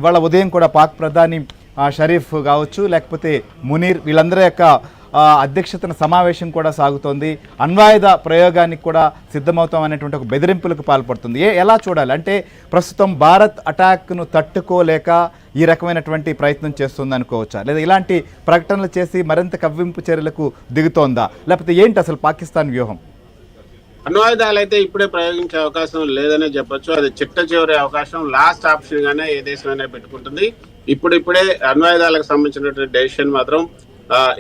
ఇవాళ ఉదయం కూడా పాక్ ప్రధాని షరీఫ్ కావచ్చు లేకపోతే మునీర్ వీళ్ళందరి యొక్క అధ్యక్షతన సమావేశం కూడా సాగుతోంది. అణ్వాయుధ ప్రయోగానికి కూడా సిద్ధమవుతాం అనేటువంటి ఒక బెదిరింపులకు పాల్పడుతుంది. ఎలా చూడాలి అంటే ప్రస్తుతం భారత్ అటాక్ను తట్టుకోలేక ఈ రకమైనటువంటి ప్రయత్నం చేస్తుంది అనుకోవచ్చా, లేదా ఇలాంటి ప్రకటనలు చేసి మరింత కవ్వింపు చర్యలకు దిగుతోందా, లేకపోతే ఏంటి అసలు పాకిస్తాన్ వ్యూహం? అణ్వాయుధాలు అయితే ఇప్పుడే ప్రయోగించే అవకాశం లేదనే చెప్పొచ్చు. అది చిట్ట చివరి అవకాశం, లాస్ట్ ఆప్షన్ గానే ఏ దేశమైనా పెట్టుకుంటుంది. ఇప్పుడే అణ్వాయుధాలకు సంబంధించినటువంటి డెసిషన్ మాత్రం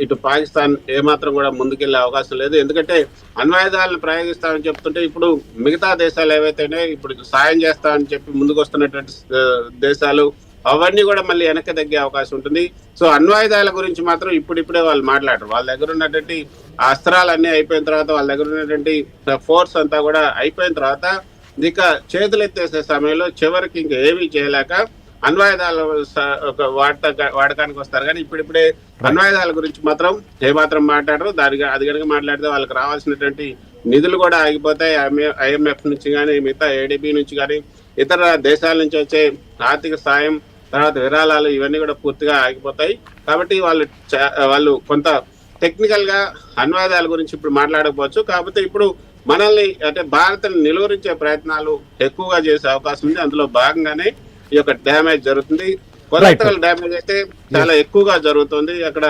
ఇటు పాకిస్తాన్ ఏమాత్రం కూడా ముందుకెళ్లే అవకాశం లేదు. ఎందుకంటే అణ్వాయుధాలను ప్రయోగిస్తామని చెప్తుంటే ఇప్పుడు మిగతా దేశాలు ఏవైతేనే ఇప్పుడు సాయం చేస్తామని చెప్పి ముందుకు వస్తున్నటువంటి దేశాలు అవన్నీ కూడా మళ్ళీ వెనక్కి తగ్గే అవకాశం ఉంటుంది. సో అణ్వాయుధాల గురించి మాత్రం ఇప్పుడిప్పుడే వాళ్ళు మాట్లాడరు. వాళ్ళ దగ్గర ఉన్నటువంటి అస్త్రాలన్నీ అయిపోయిన తర్వాత, వాళ్ళ దగ్గర ఉన్నటువంటి ఫోర్స్ అంతా కూడా అయిపోయిన తర్వాత ఇక చేతులు ఎత్తేసే సమయంలో చివరికి ఇంకా ఏమీ చేయలేక అణ్వాయుధాల వాడకానికి వస్తారు. కానీ ఇప్పుడిప్పుడే అణ్వాయుధాల గురించి మాత్రం ఏమాత్రం మాట్లాడరు. అది కనుక మాట్లాడితే వాళ్ళకి రావాల్సినటువంటి నిధులు కూడా ఆగిపోతాయి. IMF నుంచి కానీ, మిగతా ADB నుంచి కానీ, ఇతర దేశాల నుంచి వచ్చే ఆర్థిక సాయం, తర్వాత విరాళాలు ఇవన్నీ కూడా పూర్తిగా ఆగిపోతాయి. కాబట్టి వాళ్ళు కొంత టెక్నికల్ గా అణ్వాయుధాల గురించి ఇప్పుడు మాట్లాడకపోవచ్చు. కాకపోతే ఇప్పుడు మనల్ని అంటే భారత్ని నిలువరించే ప్రయత్నాలు ఎక్కువగా చేసే అవకాశం ఉంది. అందులో భాగంగానే ఈ యొక్క డ్యామేజ్ జరుగుతుంది. కొలెటరల్ డ్యామేజ్ అయితే చాలా ఎక్కువగా జరుగుతుంది. అక్కడ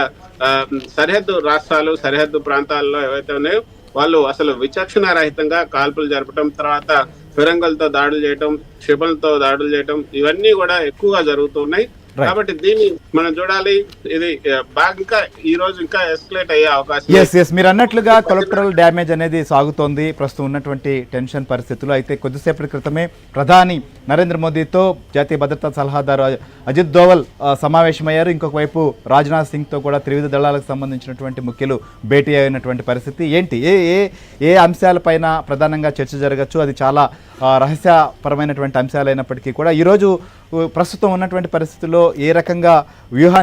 సరిహద్దు రాష్ట్రాలు, సరిహద్దు ప్రాంతాల్లో ఏవైతే ఉన్నాయో వాళ్ళు అసలు విచక్షణ రహితంగా కాల్పులు జరపడం, తర్వాత ఫిరంగులతో దాడులు చేయటం, క్షిపణులతో దాడులు చేయటం ఇవన్నీ కూడా ఎక్కువగా జరుగుతున్నాయి. కాబట్టి దీన్ని మనం చూడాలి. ఇది బాగా ఈ రోజు ఇంకా ఎస్కలేట్ అయ్యే అవకాశం. మీరు అన్నట్లుగా కొలెటరల్ డ్యామేజ్ అనేది సాగుతోంది ప్రస్తుతం ఉన్నటువంటి టెన్షన్ పరిస్థితులు. అయితే కొద్దిసేపటి క్రితమే ప్రధాని నరేంద్ర మోదీతో జాతీయ భద్రతా సలహాదారు అజిత్ దోవల్ సమావేశమయ్యారు. ఇంకొక వైపు రాజ్నాథ్ సింగ్తో కూడా త్రివిధ దళాలకు సంబంధించినటువంటి ముఖ్యులు భేటీ అయినటువంటి పరిస్థితి. ఏంటి ఏ అంశాలపైన ప్రధానంగా చర్చ జరగచ్చు? అది చాలా రహస్యపరమైనటువంటి అంశాలైనప్పటికీ కూడా ఈరోజు ప్రస్తుతం ఉన్నటువంటి పరిస్థితుల్లో ఏ రకంగా వ్యూహాన్ని